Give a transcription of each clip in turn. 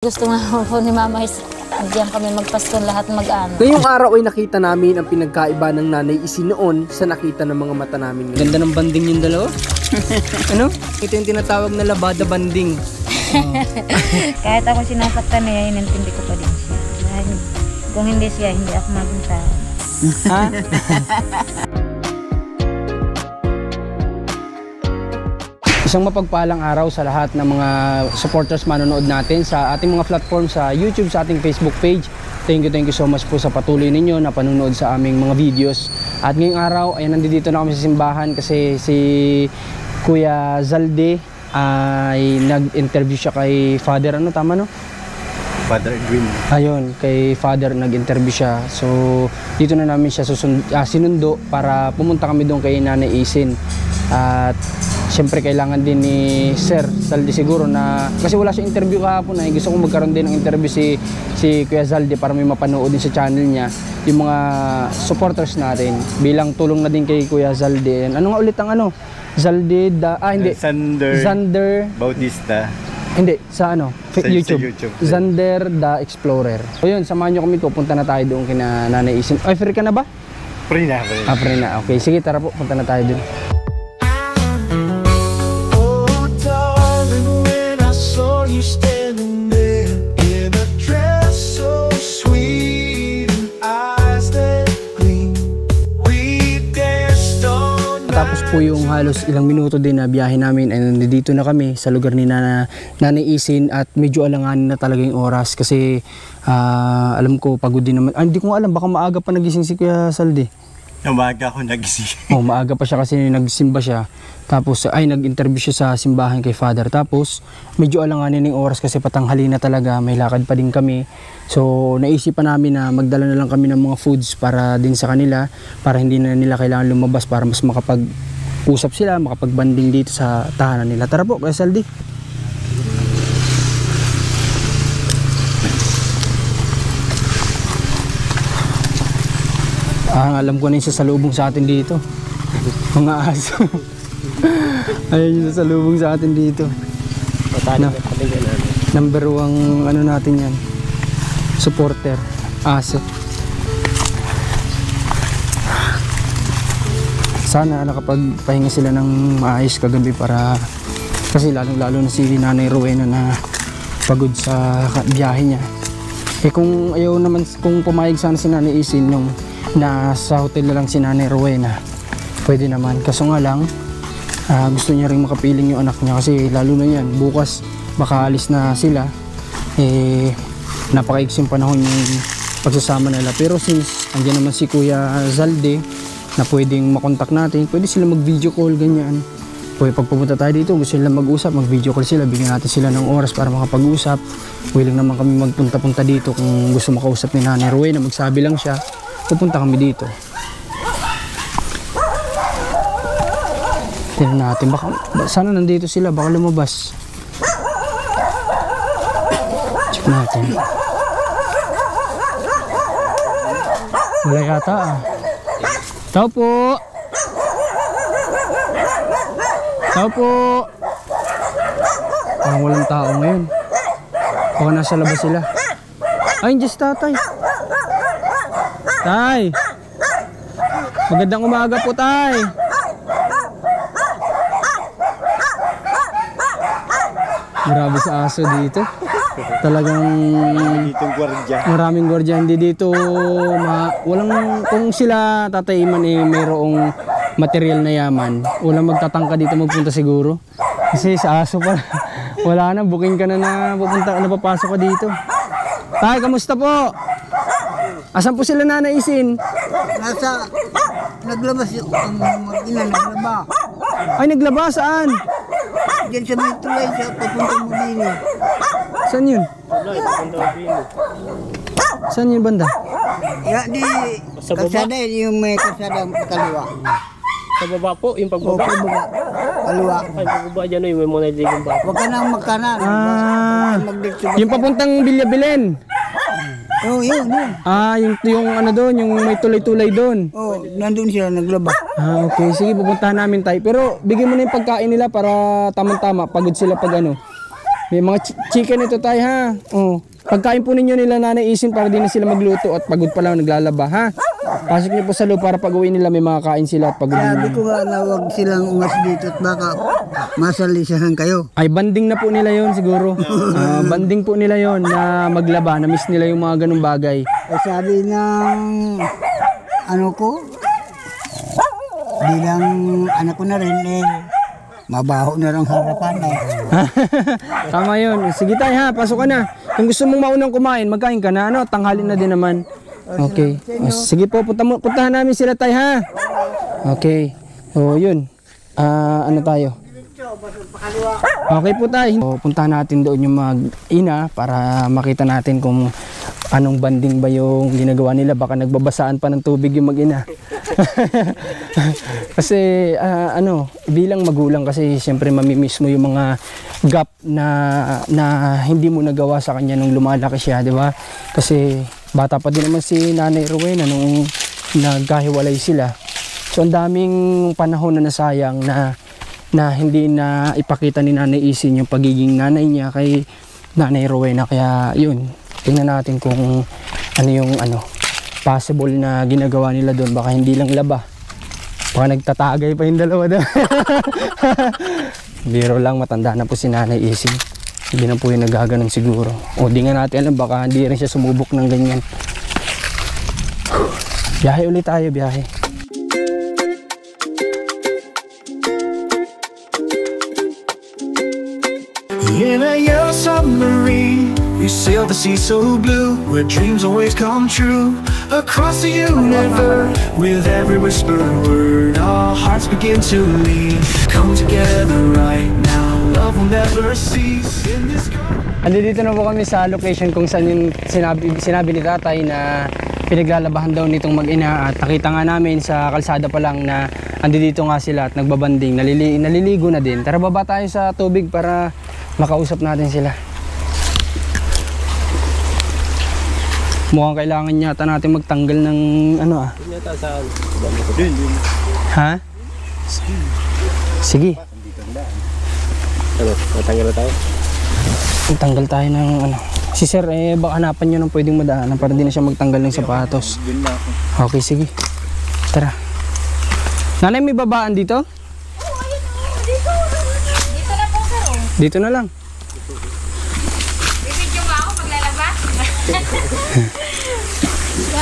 Gusto nga po ni Mama is diyan kami magpasko lahat mag-ano. Ngayong araw ay nakita namin ang pinagkaiba ng Nanay Isin noon sa nakita ng mga mata namin. Ganda ng banding yung dalawa. Ano? Ito yung tinatawag na labada banding. Kahit ako sinasaktan niya, inintindi ko pa din siya. Kung hindi siya, hindi ako magunta. Ha? Isang mapagpalang araw sa lahat ng mga supporters manonood natin sa ating mga platform sa YouTube, sa ating Facebook page. Thank you so much po sa patuloy ninyo na panunood sa aming mga videos. At ngayong araw ay nandito na kami sa simbahan kasi si Kuya Zalde ay nag-interview siya kay Father, ano tama no? Father Edwin. Ayun, kay Father nag-interview siya. So dito na namin siya sinundo para pumunta kami doon kay Nanay Isin. At siyempre kailangan din ni Sir Zalde siguro na kasi wala siya interview kahapon na gusto kong magkaroon din ng interview si Kuya Zalde para may mapanood din sa channel niya yung mga supporters natin bilang tulong na din kay Kuya Zalde. Ano nga ulit ang ano? Zalde hindi. Zander Bautista. Hindi, sa ano? YouTube. Zander the Explorer. So yun, samahan nyo kami, pupunta na tayo doon kina Nanay Isin. Ay, free ka na ba? Free na. Free na. Okay, sige, tara po, punta na tayo doon. Tapos po yung halos ilang minuto din na biyahe namin ay nandito na kami sa lugar ni Nanay Isin at medyo alanganin na talaga yung oras kasi alam ko pagod din naman. Hindi ko alam, baka maaga pa nagising si Kuya Zalde. Umaga ako nagising. Oh, maaga pa siya kasi nagsimba siya. Tapos ay nag-interview siya sa simbahan kay Father. Tapos medyo alanganin yung oras kasi patanghali na talaga, may lakad pa din kami. So naisipan namin na magdala na lang kami ng mga foods para din sa kanila, para hindi na nila kailangan lumabas, para mas makapag-usap sila, makapag-banding dito sa tahanan nila. Tara po, Kuya Zalde. Alam ko na yung sasalubong sa atin dito. Mga aso. Ayun yung sasalubong sa atin dito. Number 1 ano natin yan, supporter, aso. Sana nakapagpahinga sila ng maayos kagabi para kasi lalo na si Nanay Rowena na pagod sa biyahe niya. Kung ayaw naman, kung pumayag sana si Nanay Isin nung nasa hotel na lang si Nanay Rowena, pwede naman. Kaso nga lang, gusto niya rin makapiling yung anak niya kasi lalo na yan, bukas baka alis na sila. Napakaiksing panahon yung pagsasama nila. Pero since andyan naman si Kuya Zalde na pwedeng makontak natin, pwede sila mag video call ganyan. Pwede pag pumunta tayo dito, gusto nila mag-usap, mag video call sila, bigyan natin sila ng oras para makapag-usap. Willing naman kami magpunta-punta dito kung gusto makausap ni Nanay Rowena, magsabi lang siya, pupunta kami dito. Tignan natin, baka sana nandito sila, baka lumabas. Check natin. Wala yata ah. Tao po. Tao po. Parang walang tao ngayon. Baka nasa labas sila. Ay, just tatay. Tay. Magandang umaga po, tay. Grabe sa aso dito. Talagang maraming gwardiya. Hindi dito walang, kung sila Tatay Iman mayroong material na yaman, walang magtatangka dito magpunta siguro. Kasi sa aso pa wala na, booking ka na pupunta, napapasok ka dito. Tay, kamusta po? Asan po sila Nanay Isin? Naglabas yung mag-ina, naglaba. Ay, naglaba saan? Diyan sa may tulay siya, papuntang Mabini. Saan yun? Saan yun banda? Di kalsada, yung may kalsada kaliwa. Sa baba po, yung pagbaba. Pagbaba, kaliwa. Ay, pagbaba dyan, yung may mga nailigong baba. Huwag ka nang magkanan. Yung papuntang Bilya-Bilen. Oh, yun. Yung ano doon, yung may tulay-tulay doon. Oh, nandun sila naglaba. Okay. Sige, pupuntahan namin tayo. Pero bigyan mo na yung pagkain nila para tamang-tama. Pagod sila pag ano. May mga chicken ito tayo ha. Oh. Pagkain po ninyo nila Nanay Isin para din na sila magluto at pagod pa lang naglalaba ha. Pasok niyo po sa loob para pag uwi nila may mga kain sila at pagod Sabi nila. ko nga na huwag silang umas dito at baka masalisahan kayo. Ay banding na po nila yon siguro. Banding po nila yon na maglaba. Na-miss nila yung mga ganung bagay. Eh, sabi ng ano ko, bilang anak ko na rin eh, mabaho na lang harapan eh. Tama yun. Sige tayo ha, pasok ka na. Kung gusto mong maunang kumain, magkain ka na. Ano, tanghali na din naman. Okay. Sige po, puntahan namin sila tayo ha. Okay. So yun. Ano tayo? Okay po tayo. So, puntahan natin doon yung mag-ina para makita natin kung anong banding ba yung ginagawa nila. Baka nagbabasaan pa ng tubig yung mag-ina. Kasi bilang magulang kasi siyempre mamimiss mo yung mga gap na hindi mo nagawa sa kanya nung lumalaki siya, di ba? Kasi bata pa din naman si Nanay Rowena nung nagkahiwalay sila. So ang daming panahon na nasayang na hindi na ipakita ni Nanay Isin yung pagiging nanay niya kay Nanay Rowena. Kaya yun, tingnan natin kung ano yung possible na ginagawa nila doon. Baka hindi lang laba, baka nagtatagay pa yung dalawa doon. Biro lang, matanda na po si Nanay Isin. Hindi na po yung nagaganon siguro. O di nga natin alam, baka hindi rin siya sumubok ng ganyan. Biyahe ulit tayo, biyahe. In a yellow submarine, we sail the sea so blue, where dreams always come true. Across the universe, with every whispered word, our hearts begin to lean. Come together right now, love will never cease. In this Andito na po kami sa location kung saan yung sinabi ni tatay na pinaglalabahan daw nitong mag-ina, at nakita nga namin sa kalsada pa lang na andito nga sila at nagbabanding, naliligo na din. Tara, baba tayo sa tubig para makausap natin sila. Mukhang kailangan yata natin magtanggal ng Ha? Sige. Matanggal na tayo. Tanggal tayo ng Si sir, baka hanapan nyo ng pwedeng madaanan para di na siya magtanggal ng sapatos. Okay, sige. Tara. Nanay, may babaan dito? Dito na po, sir. Dito na lang. Bibidyo mo ako paglalaba?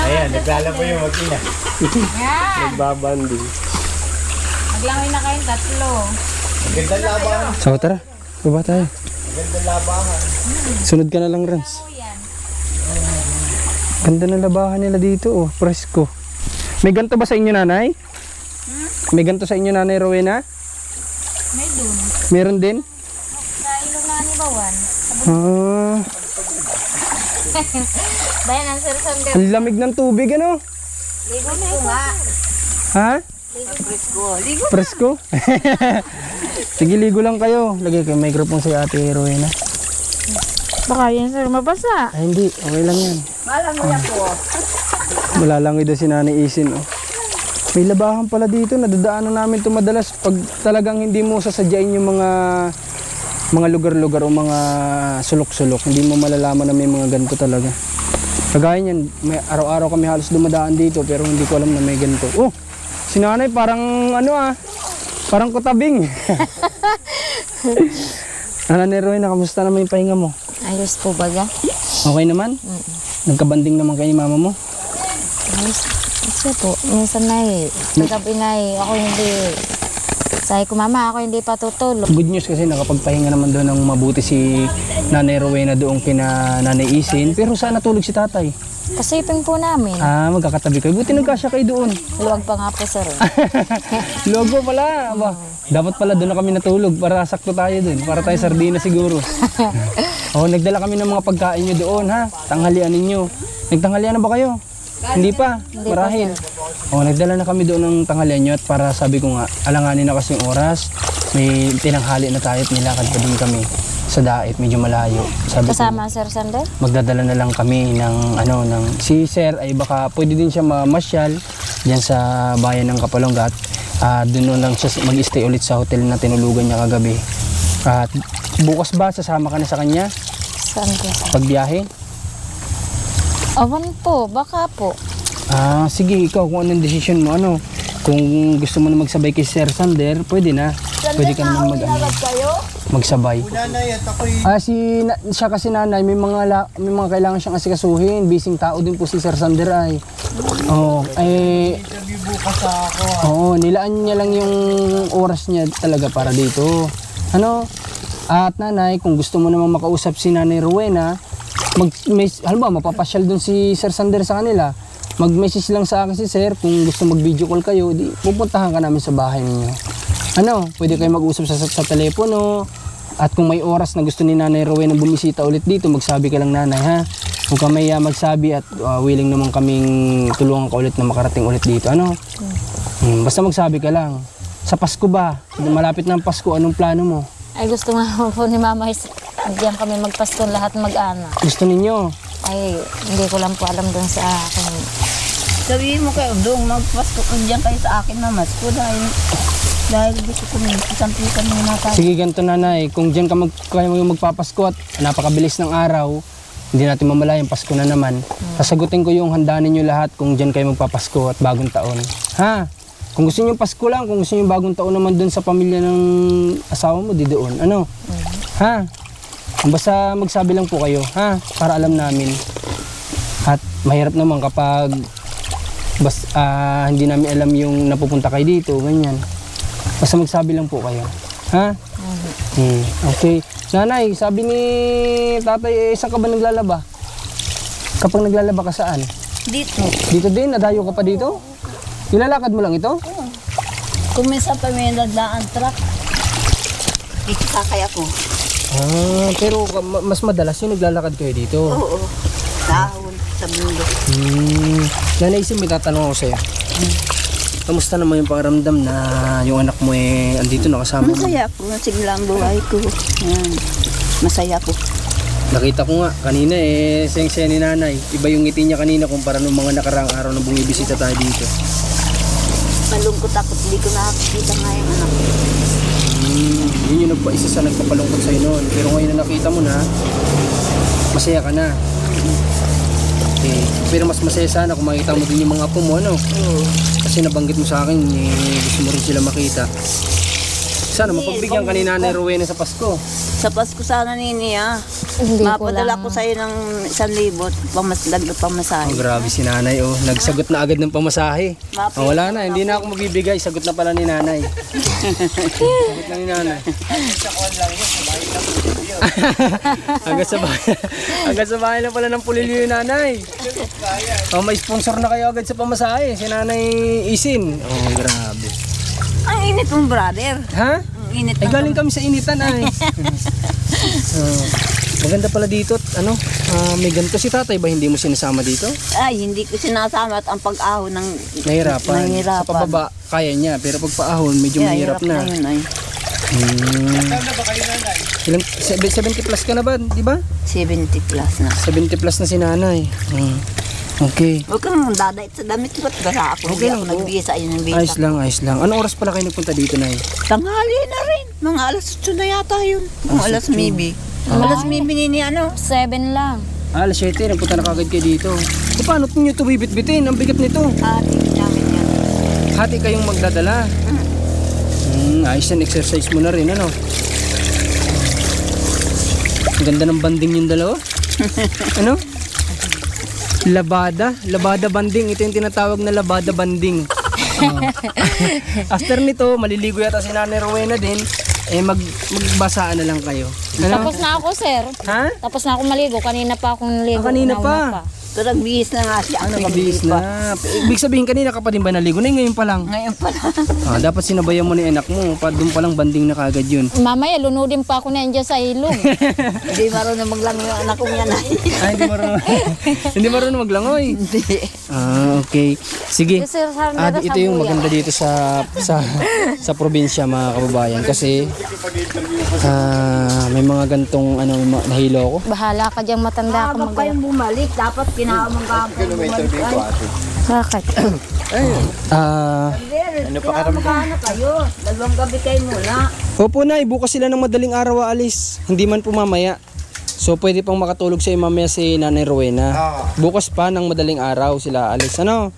Ayan, naglalaba yung mag-ina. Yan. Nagbabanding. Maglangoy na kayong tatlo. Magandang labahan. So, tara. Baba tayo. Magandang labahan. Sunod ka na lang, Rans. Yan. Ganda ng labahan nila dito, oh. Presko. May ganto ba sa inyo, nanay? May ganto sa inyo, Nanay Rowena? May dun. Meron din? Sa ilong na ni Bawan. Bayan ang sir Sander. Ang lamig ng tubig, ano? Ligo na ito nga. Ha? Ligo. Presko? Sige, ligo lang kayo. Lagay kayo microphone sa Ate Rowena. Baka yan sir mabasa. Ay, hindi. Okay lang yan. Malangoy ako. Malalangoy daw si Nanay Isin, oh. May labahan pala dito. Nadadaanan namin ito madalas pag talagang hindi mo sasadyain yung mga lugar-lugar o mga sulok-sulok. Hindi mo malalaman na may mga ganito talaga. Kagaya niyan, may araw-araw kami halos dumadaan dito pero hindi ko alam na may ganito. Oh, si Nanay parang parang kutabing. Nanay Rowena, kamusta naman yung pahinga mo? Ayos po baga? Okay naman? Nagkabanding naman kayo ni mama mo? Ayos. Kasi po, minsan na nagabi na ako hindi. Sabi ko, mama, ako hindi pa tutulog. Good news kasi nakapagpahinga naman doon ng mabuti si Nanay Rowena doon kina Nanay Isin. Pero saan natulog si tatay? Kasiping po namin. Magkakatabi kayo. Buti nagkasya kayo doon. Luwag pa nga po sir. Logo pala. Aba, dapat pala doon na kami natulog para sakto tayo doon. Para tayo sardina siguro. Nagdala kami ng mga pagkain nyo doon ha. Tanghalian ninyo. Nagtanghalian na ba kayo? Hindi pa. Marahil. Nagdala na kami doon ng tanghalian nyo at para sabi ko nga, alanganin na kasi yung oras. May tinanghali na tayo at nilakad pa din kami sa Dait, medyo malayo. Sabi Kasama ko, sir Sander? magdadala na lang kami ng si sir ay baka pwede din siya mamasyal diyan sa bayan ng Kapalonga at doon lang siya mag-stay ulit sa hotel na tinulugan niya kagabi. At Bukas ba sasama ka na sa kanya Saan po? pagbiyahe? Awan po, baka po. Sige, ikaw kung anong desisyon mo, ano? Kung gusto mo na magsabay kay Sir Sander, pwede na. Pwede ka naman magsabay. Nanay at ako'y Siya kasi nanay, may mga kailangan siyang asikasuhin. Bising tao din po si Sir Sander ay. interview bukas ako. Oo, nilaan niya lang yung oras niya talaga para dito. Ano? At nanay, kung gusto mo namang makausap si Nanay Rowena, halimbawa mapapasyal dun si Sir Sander sa kanila, mag-message lang sa akin si Sir kung gusto mag-video call kayo, di pupuntahan ka namin sa bahay ninyo. Ano, pwede kayo mag-usap sa telepono, at kung may oras na gusto ni Nanay Rowena bumisita ulit dito, magsabi ka lang nanay ha. Kung ka may magsabi at willing naman kaming tulungan ka ulit na makarating ulit dito, ano? Basta magsabi ka lang. Sa Pasko ba? Malapit na ang Pasko, anong plano mo? Ay gusto nga po ni Mama, diyan kami magpasko lahat mag-anak. Gusto ninyo? Ay, hindi ko lang po alam dun sa akin. Sabihin mo kayo, doon magpasko diyan kayo sa akin na masko dahil gusto ko sampikan muna tayo. Sige, ganito nanay, kung dyan kayo magpapasko at napakabilis ng araw, hindi natin mamalayan, Pasko na naman. Sasagutin ko yung handa ninyo lahat kung dyan kayo magpapasko at bagong taon. Ha? Kung gusto niyo Pasko lang, kung gusto niyo bagong taon naman dun sa pamilya ng asawa mo, di doon. Ano? Ha? Basta magsabi lang po kayo, ha? Para alam namin. At mahirap naman kapag hindi namin alam yung napupunta kayo dito, ganyan. Basta magsabi lang po kayo. Ha? Okay. Nanay, sabi ni tatay, saan ka ba naglalaba? Kapag naglalaba ka saan? Dito. Dito din? Nadayo ka pa dito? Nilalakad mo lang ito? Kung minsan pa may nagdaan truck, dito sakay ako. Pero mas madalas yung naglalakad kayo dito? Oo. Dahon, sa mundo. Nanay, may tatanong ako sa'yo. Kamusta naman yung pakiramdam na yung anak mo andito nakasama mo? Masaya ako. Nasigla ang buhay ko. Yan. Masaya ako. Nakita ko nga, kanina seng-seng ni nanay. Iba yung ngiti niya kanina kumpara nung mga nakaraang araw na bumibisita tayo dito. Malungkot ako. Hindi ko nakakita nga yung anak ko. Yun yung isa sa nagpapalungkot sa'yo noon. Pero ngayon na nakita mo na, masaya ka na. Okay. Pero mas masaya sana kung makita mo din yung mga apo mo, ano? Kasi nabanggit mo sa akin, gusto mo rin sila makita. Sana mapagbigyan ka ni Nanay Rowena sa Pasko. Sa Pasko sana nini Hindi ko mapadala lang. ko sa'yo ng 1,000 dagdag pamasahe. Grabe si Nanay, nagsagot na agad ng pamasahe. Wala na, hindi na ako mabibigay. Sagot na pala ni Nanay. Sagot na ni Nanay. Agad sa bahay na pala ng pulilyo yung Nanay. May sponsor na kayo agad sa pamasahe, si Nanay Isin. Grabe. Ang init mong brother. Ha? Ang init Ay, galing kami sa initan ay. Maganda pala dito at may ganito si tatay ba hindi mo sinasama dito? Ay, hindi ko sinasama at ang pag-ahon ng Nahirapan. Nahirapan. Sa pababa kaya niya pero pag paahon medyo mahirap na. Yun, ay. Ilang 70 plus ka na ba, di ba? 70 plus na. 70 plus na si nanay. Okay. Huwag kang dadait sa damit ko at bara ako. Okay Hindi lang ako po. nagbisa yun ng bisa. Ayos lang. Anong oras pala kayo nagpunta dito, Nay? Tanghali na rin. Mga alas 8 na yata yun. Mga alas 9. Alas 9 nini 7 lang. Alas 7, nagpunta na kagad kayo dito. So, paano nyo ito bibit-bitin? Ang bigat nito. Tingin namin yan. Hati kayong magdadala. Ayos yan, exercise mo na rin, ano? Ang ganda ng banding yung dalawa. Ano? Labada banding. Ito yung tinatawag na labada banding. After nito, maliligo yata si Nanay Rowena din. Magbasaan na lang kayo. Ano? Tapos na ako, sir. Ha? Tapos na ako maligo. Kanina pa akong naligo. Kanina Nauna pa. Pero nagbihis na nga siya. Nakabihis na. Ibig sabihin kanina ka pa din ba naligo? Ngayon pa lang. Ngayon pala. Dapat sinabayan mo ni anak mo. Doon pa lang banding na kagad yun. Mamaya, lunodin pa ako na dyan sa ilog. Hindi marunong maglangoy yung anak kong yan. Hindi marunong. Hindi marunong maglangoy. Hindi. Okay. Sige. Yes, sir, Sandra, Ito yung maganda dito sa probinsya, mga kababayan, kasi may mga gantong nahilo ako. Bahala ka dyan, matanda ka Aga pa yung bumalik. Dapat kinamang bumalik. May interview ko ate. Bakit? Ano pa karamdaman? Kayo. Dalawang gabi kayo mula. Opo nay, bukas sila ng madaling araw aalis. Hindi man po mamaya. So pwede pang makatulog sa mamaya si Nanay Rowena. Bukas pa ng madaling araw sila aalis. Ano?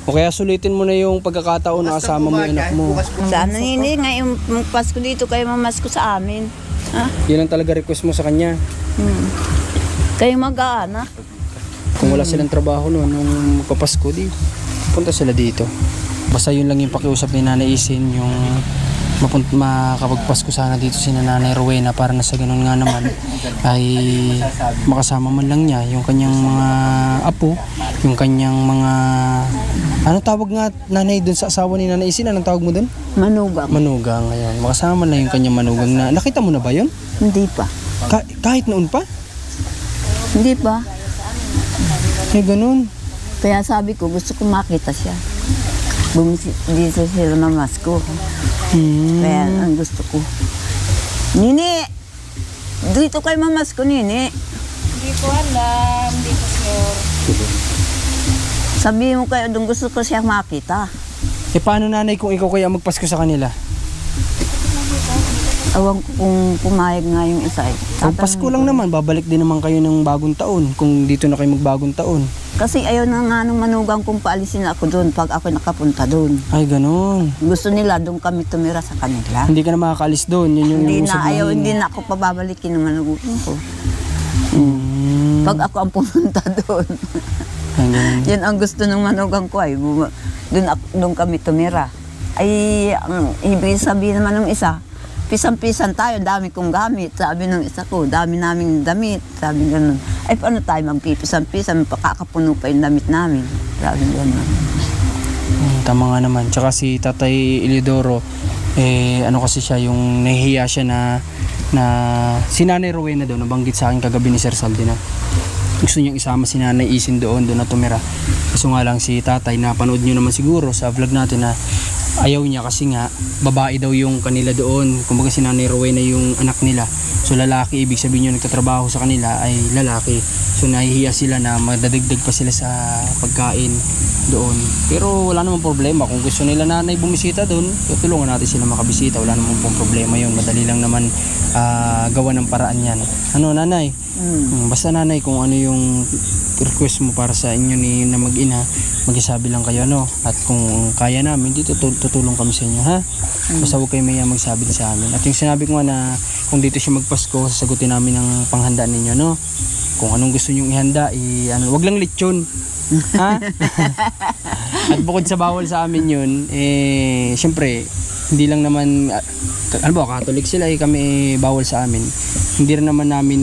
O kaya sulitin mo na yung pagkakataon na kasama mo yung anak mo. Sana hindi ngayong Pasko dito kayo mamasko sa amin. Ha? Yun ang talaga request mo sa kanya. Kayo mag-aana. Kung wala silang trabaho noon nung magpapasko, di punta sila dito. Basta yun lang yung pakiusap ni Nanay Isin, yung makapagpasko sana dito si Nanay Rowena para na sa ganun nga naman ay makasama man lang niya yung kanyang mga apo, yung kanyang mga ano tawag nga nanay dun sa asawa ni Nanay Isin, anong tawag mo dun? Manugang. Manugang, ngayon. Makasama man lang yung kanyang manugang na nakita mo na ba yun? Hindi pa. Kahit noon pa? Hindi pa. Eh ganun. Kaya sabi ko, gusto ko makita siya. Dito sila mamasko. Kaya ang gusto ko. Nini! Dito kayo mamasko, Nini. Hindi ko alam. Hindi ko sure. Sabi mo kayo, doon gusto ko siya makita. Eh paano nanay kung ikaw kaya magpasko sa kanila? Awang ko kung pumayag nga yung isa eh. Kung Pasko lang naman, babalik din naman kayo ng bagong taon kung dito na kayo magbagong taon. Kasi ayaw na nga nung manugang kung paalisin ako doon pag ako nakapunta doon. Ay, ganun. Gusto nila doon kami tumira sa kanila. Hindi ka na makakaalis doon. Yun yung Hindi usap na, ayaw, namin. hindi na ako pababalikin ng manugang ko. Pag ako ang pumunta doon. Ay, ganun. Yan ang gusto ng manugang ko ay doon kami tumira. Ay, ang ibig sabihin naman ng isa, pisan-pisan tayo, dami kong gamit. Sabi ng isa ko, dami naming damit. Sabi ganun. Ay, paano tayo magpipisan-pisan? Pakakapuno pa yung damit namin. Sabi ganun. Tama nga naman. Tsaka si Tatay Ilidoro, ano kasi siya, yung nahihiya siya na si Nanay Rowena daw, nabanggit sa akin kagabi ni Sir Saldi na gusto niyang isama si Nanay Isin doon na tumira. Kaso nga lang si Tatay, napanood niyo naman siguro sa vlog natin na ayaw niya kasi nga babae daw yung kanila doon. Kumbaga si Nanay Rowena yung anak nila. So lalaki, ibig sabihin yung nagtatrabaho sa kanila ay lalaki. So nahihiya sila na madadagdag pa sila sa pagkain doon. Pero wala namang problema. Kung gusto nila nanay bumisita doon, tutulungan natin sila makabisita. Wala namang pong problema yun. Madali lang naman gawa ng paraan yan. Ano nanay? Basta nanay, kung ano yung request mo para sa inyo ni na mag-ina, magsasabi lang kayo ano. At kung kaya namin, dito tutulong kami sa inyo ha. Basta huwag kayo maya magsabi sa amin. At yung sinabi ko nga na kung dito siya magpasko, sasagutin namin ang panghanda ninyo no. Kung anong gusto nyong ihanda, wag lang lechon. Ha? At bukod sa bawal sa amin yun, syempre, hindi lang naman, Catholic sila, kami bawal sa amin. Hindi rin naman namin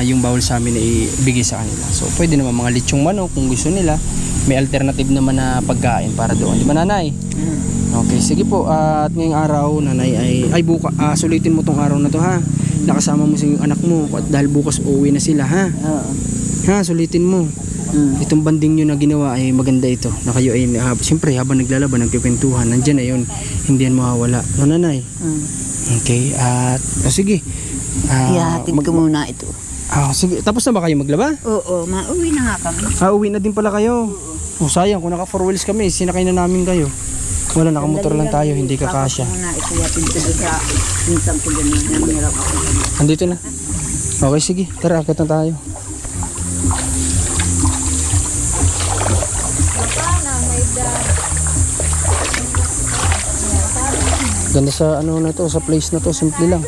yung bawal sa amin ibigay sa kanila. So, pwede naman mga lechong manok kung gusto nila. May alternative naman na pagkain para doon. Di ba nanay? Okay, sige po. At ngayong araw, nanay sulitin mo tong araw na to ha. Nakasama mo yung anak mo at dahil bukas uuwi na sila ha. Ha, sulitin mo. Itong banding nyo na ginawa ay maganda ito. Na kayo ay, siyempre habang naglalaban, nagkikwentuhan, nandyan na yun. Hindi yan mawawala. No, nanay? Okay, at sige. Ihatid ko muna ito. Sige, tapos na ba kayo maglaba? Oo, mauwi na nga kami. Uwi na din pala kayo. Sayang, kung naka 4 wheels kami, sinakay na namin kayo. Wala, nakamotor lang tayo, hindi ka kasya. Muna ito, ihatid ko doon sa minsan ko doon na hirap ako. Andito na. Okay, sige. Tara, akit na tayo. Ganda sa na to, sa place na to, simple lang.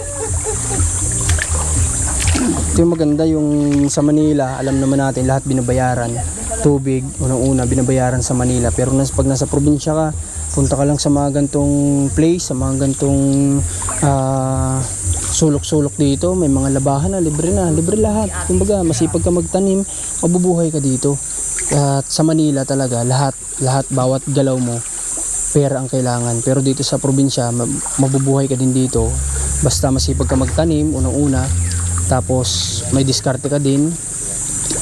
Ito yung maganda, yung sa Manila, alam naman natin lahat binabayaran. Tubig, unang-una binabayaran sa Manila. Pero pag nasa probinsya ka, punta ka lang sa mga gantong place, sa mga gantong sulok-sulok dito, may mga labahan na, libre lahat. Kumbaga, masipag ka magtanim, mabubuhay ka dito. At sa Manila talaga, lahat, bawat galaw mo, pera ang kailangan. Pero dito sa probinsya, mabubuhay ka din dito. Basta masipag ka magtanim, unang-una. Tapos may diskarte ka din.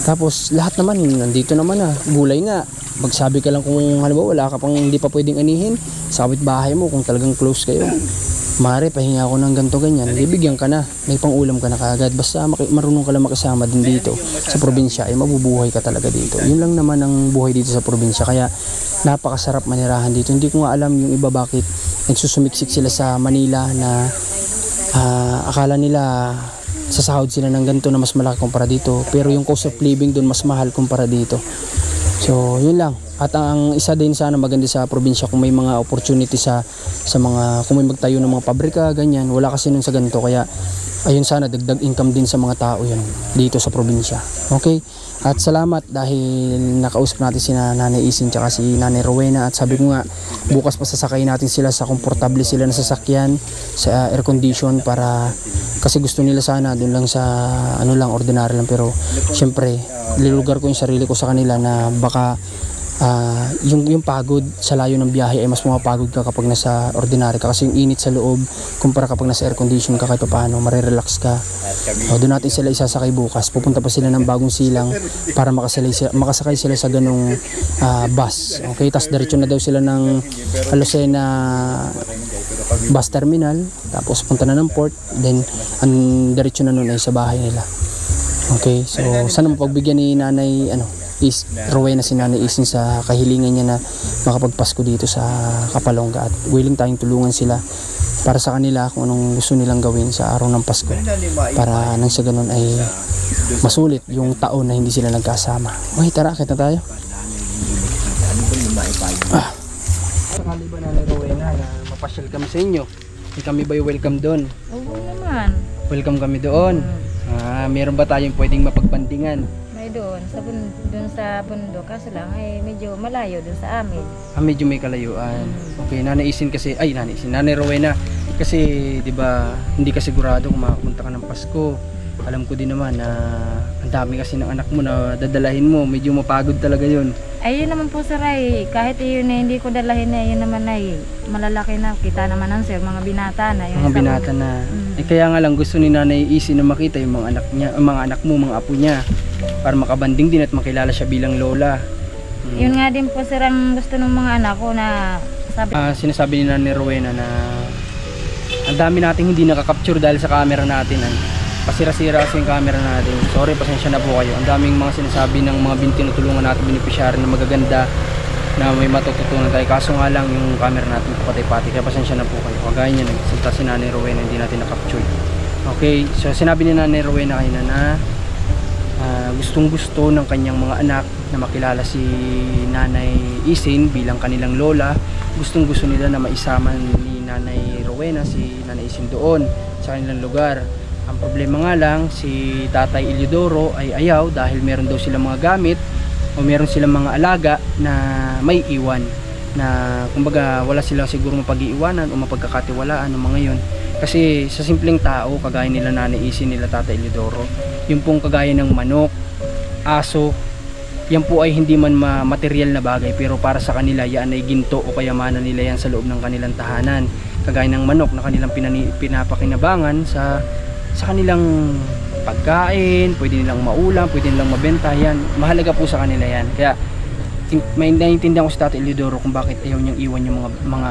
Tapos lahat naman, nandito naman na. Gulay nga. Magsabi ka lang kung halimbawa wala ka pang hindi pa pwedeng anihin. Sa kapitbahay mo kung talagang close kayo. Mare, pahinga ako ng ganto ganyan, bibigyan ka na, may pang-ulam ka na kaagad. Basta marunong ka lang makisama din dito sa probinsya, ay mabubuhay ka talaga dito. Yun lang naman ang buhay dito sa probinsya, kaya napakasarap manirahan dito. Hindi ko nga alam yung iba bakit nagsusumiksik sila sa Manila na akala nila sasahod sila ng ganito na mas malaki kumpara dito, pero yung cost of living doon mas mahal kumpara dito. So yun lang. At ang isa din sana maganda sa probinsya kung may mga opportunity sa mga, kung may magtayo ng mga pabrika ganyan, wala kasi nun sa ganito, kaya ayun sana dagdag income din sa mga tao yun dito sa probinsya. Okay? At salamat dahil nakausap natin si Nanay Isin tsaka si Nanay Rowena, at sabi ko nga bukas pa sasakay natin sila sa komportable sila na sasakyan sa air condition, para kasi gusto nila sana doon lang sa ano lang, ordinary lang, pero syempre lilugar ko yung sarili ko sa kanila na baka yung pagod sa layo ng biyahe ay mas mapapagod ka kapag nasa ordinary ka, kasi yung init sa loob kumpara kapag nasa air condition ka kahit paano marirelax ka. Doon natin sila isasakay bukas, pupunta pa sila ng Bagong Silang para makasakay sila sa ganong bus. Okay, tas diretso na daw sila ng Lucena bus terminal, tapos punta na ng port, then ang diretso na nun ay sa bahay nila. Okay, so sana mapagbigyan ni Nanay Rowena si Nanay Isin sa kahilingan niya na makapagpasko dito sa Kapalongga, at willing tayong tulungan sila para sa kanila kung anong gusto nilang gawin sa araw ng Pasko, para nang sa ganun ay masulit yung taon na hindi sila nagkasama. Okay, tara, kita tayo. Sakali ba Nanay Rowena na mapasyal kami sa inyo? Kami ba yung welcome doon? Oo naman. Welcome kami doon. Meron ba tayong pwedeng mapagbandingan? Doon sa bundok, kaso lang ay medyo malayo doon sa amin. Medyo may kalayuan. Okay, Nanay Rowena, kasi 'di ba hindi ka sigurado kung makapunta ka ng Pasko. Alam ko din naman na ang dami kasi ng anak mo na dadalahin mo, medyo mapagod talaga 'yun. Ayun naman po sir, ay kahit yun na hindi ko dalahin na yun naman ay malalaki na, kita naman ang sir, mga binata na yung mga binata na. Kaya nga lang gusto ni Nanay Isin na makita yung mga anak niya, mga anak mo, mga apo niya, para makabanding din at makilala siya bilang lola. Yun nga din po sir ang gusto ng mga anak ko na sabi. Sinasabi ni Nanay Rowena na ang dami nating hindi nakakapture dahil sa camera natin. Pasira-sira kasi yung camera natin. Sorry, pasensya na po kayo. Ang daming mga sinasabi ng mga tinutulungan natin beneficiary na magaganda na may matututunan tayo. Kaso nga lang yung camera natin patay-pati. Kaya pasensya na po kayo. Kagaya niya, nagsalita si Nanay Rowena, hindi natin nakapture. Okay, so sinabi ni Nanay Rowena kanina na gustong-gusto ng kanyang mga anak na makilala si Nanay Isin bilang kanilang lola. Gustong-gusto nila na maisama ni Nanay Rowena si Nanay Isin doon sa kanilang lugar. Ang problema nga lang, si Tatay Eliodoro ay ayaw dahil meron daw silang mga gamit o meron silang mga alaga na may iwan, na kumbaga wala silang siguro mapag-iiwanan o mapagkakatiwalaan ng mga yun. Kasi sa simpleng tao kagaya nila Nanay Isin, nila Tatay Eliodoro, yung pong kagaya ng manok, aso, yan po ay hindi man material na bagay, pero para sa kanila yan ay ginto o kayamanan nila yan sa loob ng kanilang tahanan. Kagaya ng manok na kanilang pinapakinabangan sa kanilang pagkain, pwede nilang maulam, pwede nilang mabenta, yan mahalaga po sa kanila yan. Kaya may naiintindihan ko si Tatay Eliodoro kung bakit ayaw niyang iwan yung mga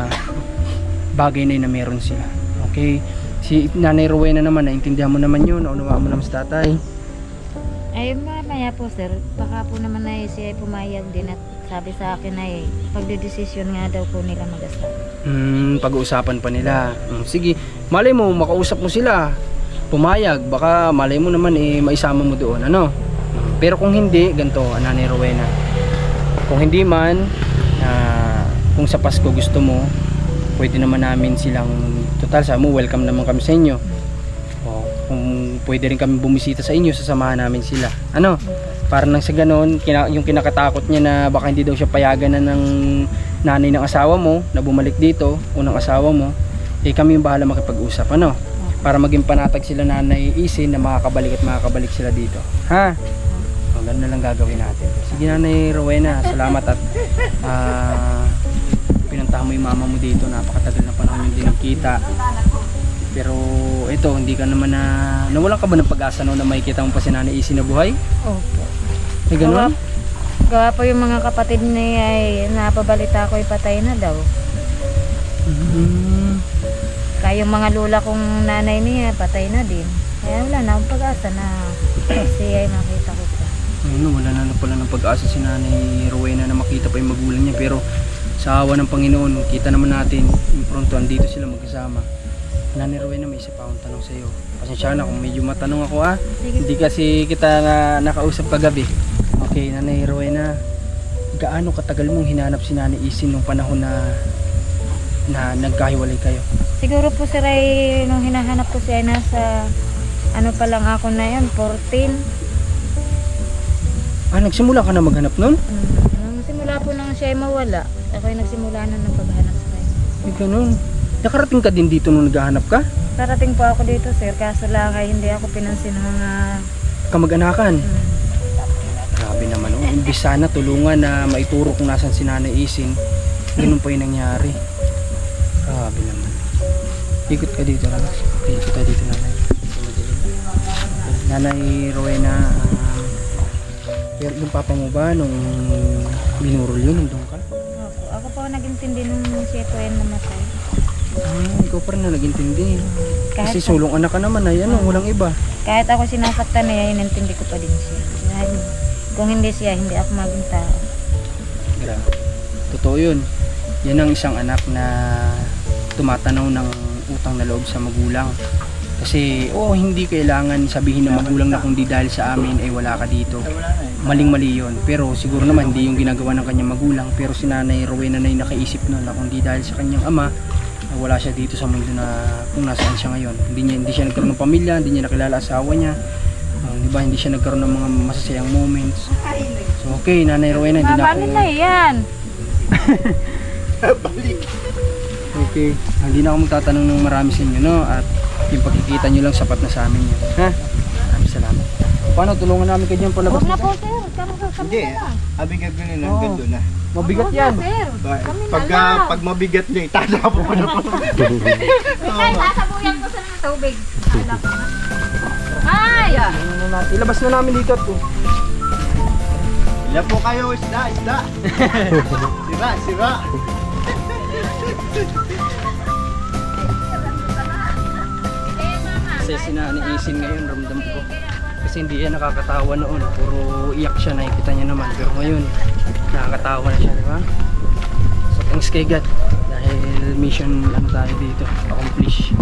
bagay na yun na meron sila. Okay, si Nanay Rowena naman, naiintindihan mo naman yun, naunawaan mo naman si tatay. Ay mamaya po sir, baka po naman ay siya ay pumayag din, at sabi sa akin ay pagdedesisyon nga daw po nila mag-asa. Pag-uusapan pa nila. Sige, malay mo makausap mo sila, pumayag, baka malay mo naman maisama mo doon, ano? Pero kung hindi, ganito Nanay Rowena, kung hindi man, kung sa Pasko gusto mo, pwede naman namin silang, total sa mo, welcome naman kami sa inyo. Kung pwede rin kami bumisita sa inyo, sasamahan namin sila, ano? Para nang sa ganon, yung kinakatakot niya na baka hindi daw siya payagan na ng nanay ng asawa mo na bumalik dito, unang asawa mo, kami yung bahala makipag-usap, ano? Para maging panatag sila Nanay Isin na makakabalik sila dito, ha? Ganun na lang gagawin natin. Sige Nanay Rowena, salamat at pinuntahan mo yung mama mo dito. Napakatagal na panahon yung dinagkita, pero ito, hindi ka naman nawalan ka ba ng pag-asa no, na makikita mo pa si Nanay Isin na buhay? Opo. Ay ganun? Gawa po yung mga kapatid niya ay napabalita ko ay patay na daw. Kaya yung mga lola kong nanay niya, patay na din. Kaya wala na akong pag-asa na siya ay makita ko pa. Ano, wala na pala ng pag-asa si Nanay Rowena na makita pa yung magulang niya. Pero sa awa ng Panginoon, kita naman natin, yung pronto andito sila magkasama. Nanay Rowena, may isa pa akong tanong sa iyo. Pasensya na kung medyo matanong ako Hindi kasi kita nakausap kagabi. Okay, Nanay Rowena, gaano katagal mong hinanap si Nanay Isin nung panahon na nagkahiwalay kayo? Siguro po sir ay nung hinahanap ko siya ay nasa ano pa lang ako na yan, 14. Nagsimula ka na maghanap nun? Nung simula po nang siya ay mawala, ako ay nagsimula na ng paghanap sa kanya. Ay, ganun. Nakarating ka din dito nung naghahanap ka? Parating po ako dito sir, kaso lang ay hindi ako pinansin ng mga... Kamag-anakan? Grabe naman. Imbis sana tulungan na maituro kung nasan si Nanay Isin, ganun pa yung nangyari. Grabe naman. Ikot ka dito, Ramas. Okay, ikot ka dito, Nanay. Nanay Rowena, pero yung papa mo ba nung binurol yun, nung doon ka? Opo, ako po nag-intindi nung siya po ay namatay. Ikaw pa rin na nag-intindi. Kahit, Kasi sulong anak ka naman, ayan, walang iba. kahit ako sinasaktan niya, inintindi ko pa din siya. Dahil kung hindi siya, hindi ako maging tao. Grabe. Totoo yun. Yan ang isang anak na tumatanaw ng utang na loob sa magulang. Kasi, hindi kailangan sabihin ng magulang na kung di dahil sa amin ay wala ka dito. Maling-mali yun. Pero siguro naman hindi yung ginagawa ng kanyang magulang. Pero si Nanay Rowena na yung nakaisip nun na kung di dahil sa kanyang ama, wala siya dito sa mundo na kung nasaan siya ngayon. Hindi siya nagkaroon ng pamilya, hindi niya nakilala asawa niya. Diba, hindi siya nagkaroon ng mga masasayang moments. So okay, Nanay Rowena, hindi na ako... na yan! Okay, hindi na ako magtatanong ng marami sa inyo, no? At yung pagkikita nyo lang sapat na sa amin yun. Ha? Maraming salamat. Paano, tulungan namin kayo dyan palabas? Huwag na po sir, kami Hindi, na lang. abigad ko nila, Oo. gando na. Mabigat Huwag yan. na sir, kami na Pagka, lang. pag mabigat niya, itatapo ko na po. Mikay, sasabuyan ko sa ng tubig. Ala ko na. Ay! Ilabas na namin dito to. Ilan po kayo, isda. Sira. Kasi si Nanay Isin ngayon, ramdam ko. Kasi hindi yan nakakatawa noon. Puro iyak siya, nakikita niya naman. Pero ngayon, nakakatawa na siya, di ba? So thanks kay God. Dahil mission tayo dito, accomplish.